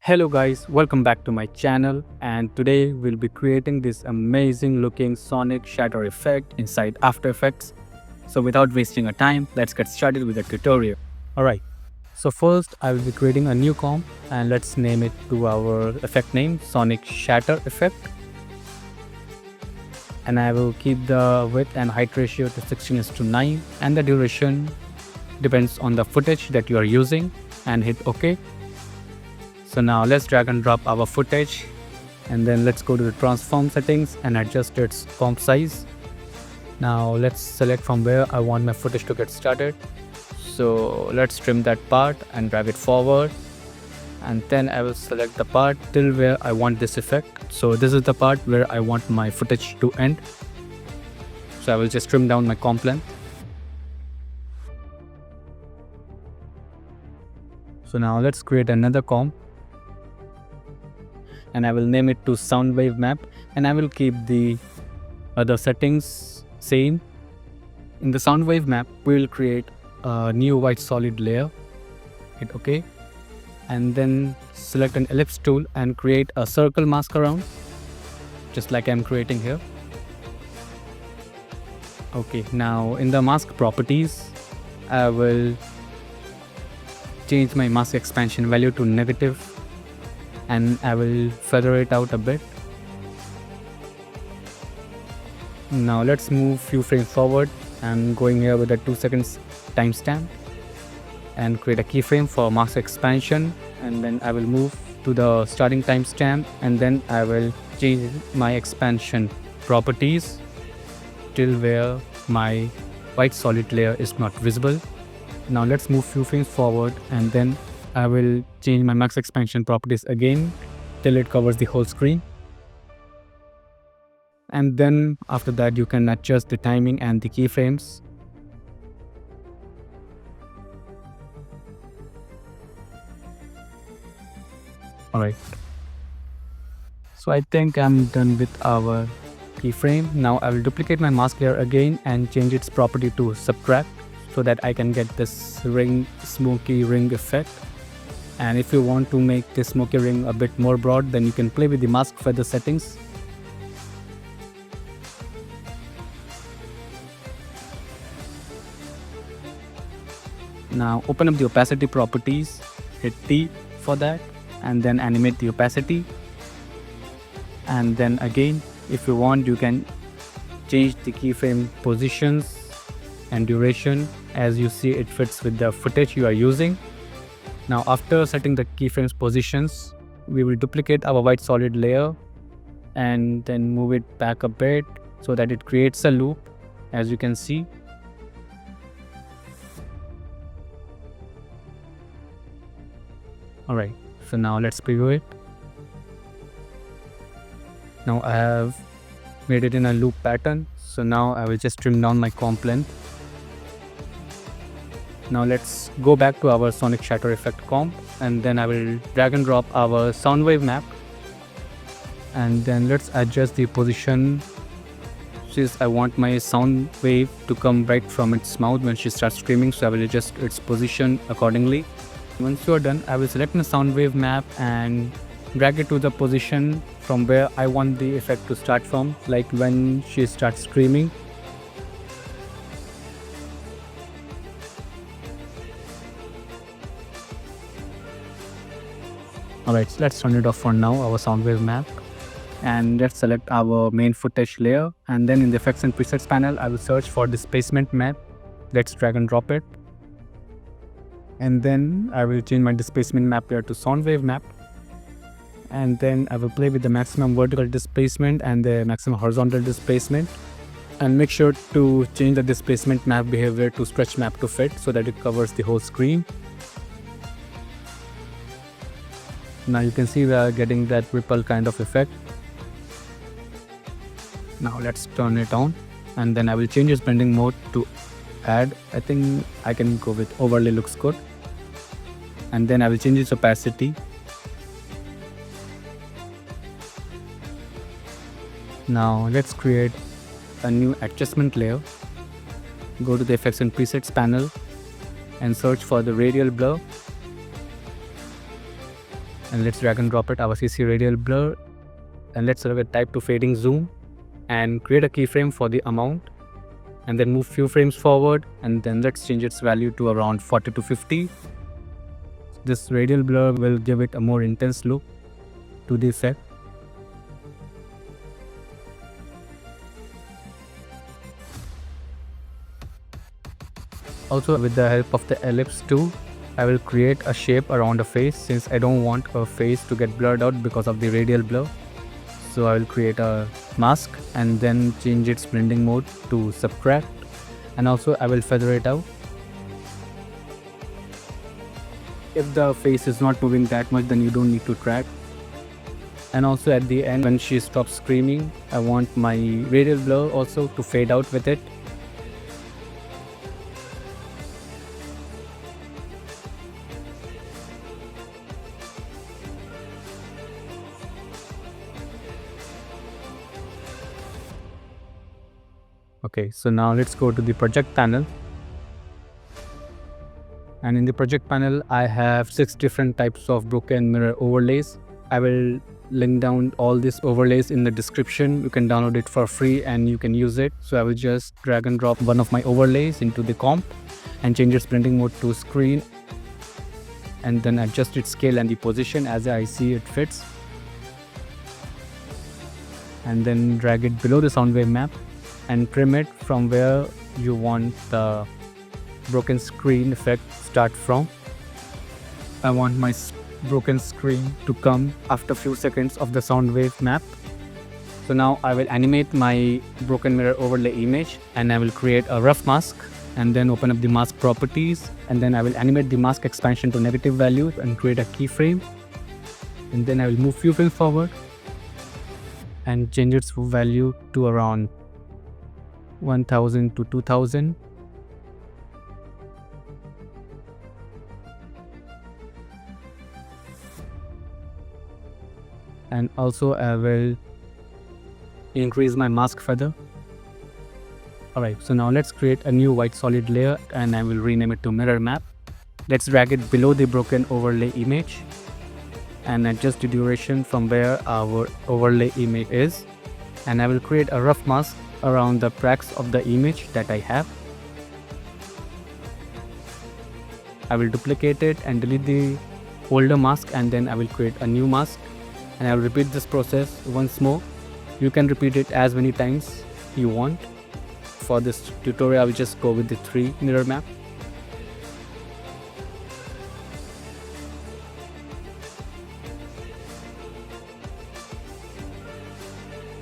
Hello guys, welcome back to my channel, and today we'll be creating this amazing looking sonic shatter effect inside After Effects. So without wasting our time, let's get started with the tutorial. Alright, so first I will be creating a new comp and let's name it to our effect name, Sonic Shatter Effect. And I will keep the width and height ratio to 16:9 and the duration depends on the footage that you are using, and hit OK. So now let's drag and drop our footage, and then let's go to the transform settings and adjust its comp size. Now let's select from where I want my footage to get started. So let's trim that part and drag it forward, and then I will select the part till where I want this effect. So this is the part where I want my footage to end. So I will just trim down my comp length. So now let's create another comp, and I will name it to soundwave map, and I will keep the other settings same. In the soundwave map, we will create a new white solid layer. Hit OK, and then select an ellipse tool and create a circle mask around, just like I'm creating here. Okay, now in the mask properties, I will change my mask expansion value to negative, and I will feather it out a bit. Now let's move few frames forward. I'm going here with a 2 seconds timestamp and create a keyframe for mask expansion, and then I will move to the starting timestamp, and then I will change my expansion properties till where my white solid layer is not visible. Now let's move few frames forward, and then I will change my max expansion properties again till it covers the whole screen. And then after that you can adjust the timing and the keyframes. Alright, so I think I'm done with our keyframe. Now I will duplicate my mask layer again and change its property to subtract, so that I can get this smoky ring effect. And if you want to make this smoky ring a bit more broad, then you can play with the mask feather settings. Now open up the opacity properties, hit T for that, and then animate the opacity. And then again, if you want, you can change the keyframe positions and duration as you see it fits with the footage you are using. Now after setting the keyframes positions, we will duplicate our white solid layer and then move it back a bit so that it creates a loop, as you can see. Alright, so now let's preview it. Now I have made it in a loop pattern, so now I will just trim down my comp length. Now let's go back to our Sonic Shatter Effect comp, and then I will drag and drop our soundwave map, and then let's adjust the position, since I want my sound wave to come right from its mouth when she starts screaming, so I will adjust its position accordingly. Once you are done, I will select my soundwave map and drag it to the position from where I want the effect to start from, like when she starts screaming. Alright, so let's turn it off for now, our soundwave map, and let's select our main footage layer, and then in the effects and presets panel I will search for displacement map. Let's drag and drop it, and then I will change my displacement map layer to soundwave map, and then I will play with the maximum vertical displacement and the maximum horizontal displacement, and make sure to change the displacement map behavior to stretch map to fit so that it covers the whole screen. Now you can see we are getting that ripple kind of effect. Now let's turn it on, and then I will change its blending mode to add. I think I can go with overlay, looks good. And then I will change its opacity. Now let's create a new adjustment layer. Go to the effects and presets panel and search for the radial blur. And let's drag and drop it our CC radial blur, and let's select a type to fading zoom and create a keyframe for the amount, and then move few frames forward, and then let's change its value to around 40 to 50. This radial blur will give it a more intense look to the effect. Also, with the help of the ellipse tool, I will create a shape around a face, since I don't want a face to get blurred out because of the radial blur. So I will create a mask and then change its blending mode to subtract, and also I will feather it out. If the face is not moving that much, then you don't need to track. And also at the end, when she stops screaming, I want my radial blur also to fade out with it. Okay, so now let's go to the project panel. And in the project panel, I have 6 different types of broken mirror overlays. I will link down all these overlays in the description. You can download it for free and you can use it. So I will just drag and drop one of my overlays into the comp and change its blending mode to screen, and then adjust its scale and the position as I see it fits, and then drag it below the soundwave map and trim it from where you want the broken screen effect start from. I want my broken screen to come after few seconds of the soundwave map. So now I will animate my broken mirror overlay image, and I will create a rough mask, and then open up the mask properties, and then I will animate the mask expansion to negative value and create a keyframe, and then I will move few frames forward and change its value to around 1000 to 2000. And also I will increase my mask feather. Alright, so now let's create a new white solid layer, and I will rename it to mirror map. Let's drag it below the broken overlay image and adjust the duration from where our overlay image is, and I will create a rough mask around the cracks of the image that I have. I will duplicate it and delete the older mask, and then I will create a new mask, and I will repeat this process once more. You can repeat it as many times you want. For this tutorial, I will just go with the 3 mirror map.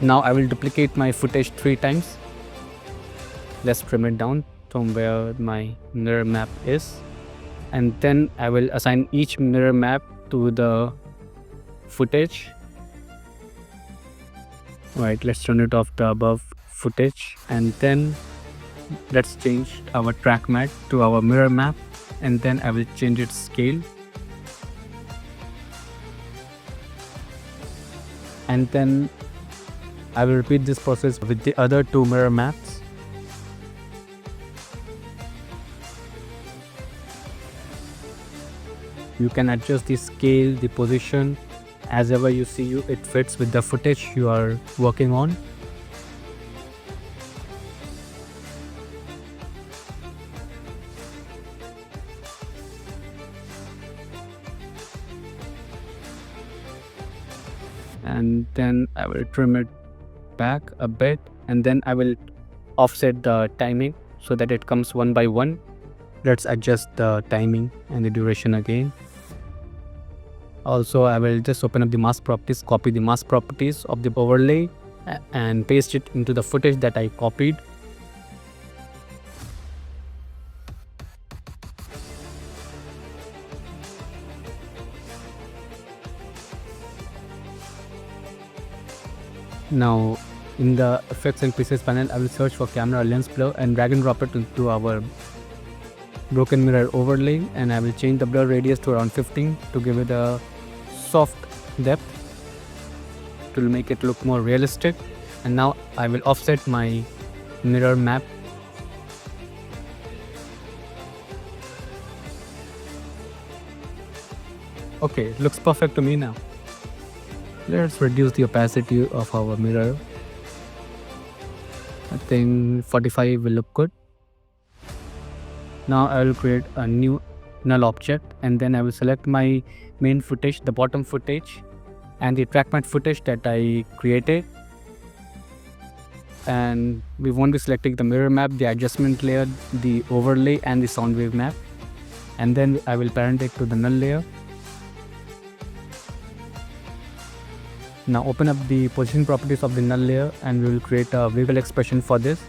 Now I will duplicate my footage 3 times. Let's trim it down from where my mirror map is, and then I will assign each mirror map to the footage. Right, let's turn it off the above footage, and then let's change our track mat to our mirror map, and then I will change its scale, and then I will repeat this process with the other 2 mirror maps. You can adjust the scale, the position, as ever you see it fits with the footage you are working on. And then I will trim it back a bit, and then I will offset the timing so that it comes one by one. Let's adjust the timing and the duration again. Also, I will just open up the mask properties, copy the mask properties of the overlay and paste it into the footage that I copied. Now in the effects and presets panel, I will search for camera lens blur and drag and drop it into our broken mirror overlay, and I will change the blur radius to around 15 to give it a soft depth to make it look more realistic. And now I will offset my mirror map. Okay, it looks perfect to me now. Let's reduce the opacity of our mirror. I think 45 will look good. Now I will create a new null object, and then I will select my main footage, the bottom footage, and the track matte footage that I created. And we won't be selecting the mirror map, the adjustment layer, the overlay, and the sound wave map. And then I will parent it to the null layer. Now open up the position properties of the null layer, and we will create a wiggle expression for this.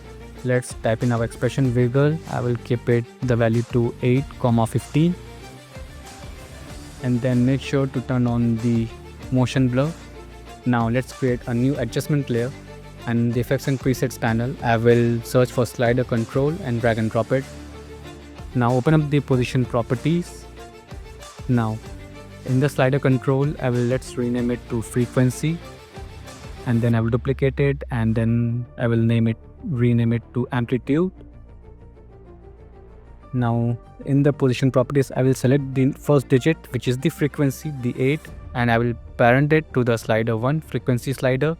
Let's type in our expression wiggle. I will keep it the value to 8,15, and then make sure to turn on the motion blur. Now let's create a new adjustment layer, and the effects and presets panel, I will search for slider control and drag and drop it. Now open up the position properties. Now in the slider control, let's rename it to frequency, and then I will duplicate it, and then I will rename it to amplitude. Now in the position properties, I will select the first digit, which is the frequency, the 8, and I will parent it to the slider 1 frequency slider.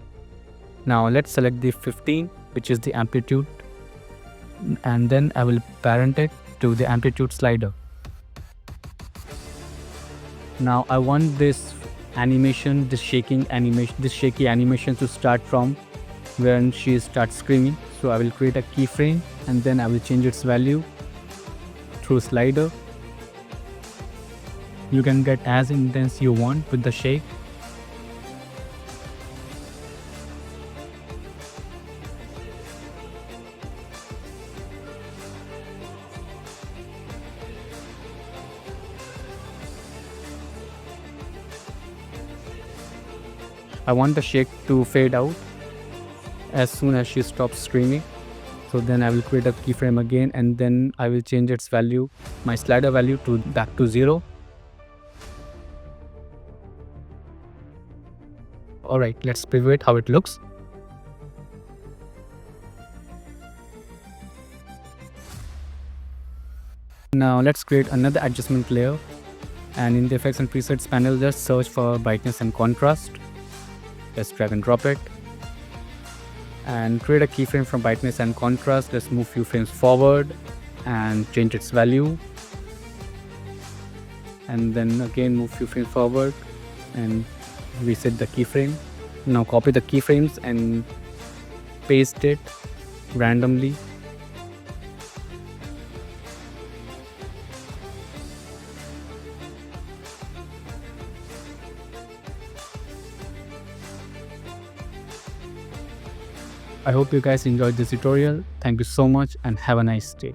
Now let's select the 15, which is the amplitude, and then I will parent it to the amplitude slider. Now I want this animation, this shaky animation to start from when she starts screaming. So I will create a keyframe, and then I will change its value through slider. You can get as intense you want with the shake. I want the shake to fade out as soon as she stops screaming. So then I will create a keyframe again, and then I will change its value, my slider value, back to 0. Alright, let's preview it how it looks. Now let's create another adjustment layer, and in the effects and presets panel, just search for brightness and contrast. Let's drag and drop it, and create a keyframe from brightness and contrast. Let's move few frames forward and change its value, and then again move few frames forward and reset the keyframe. Now copy the keyframes and paste it randomly. I hope you guys enjoyed this tutorial. Thank you so much and have a nice day.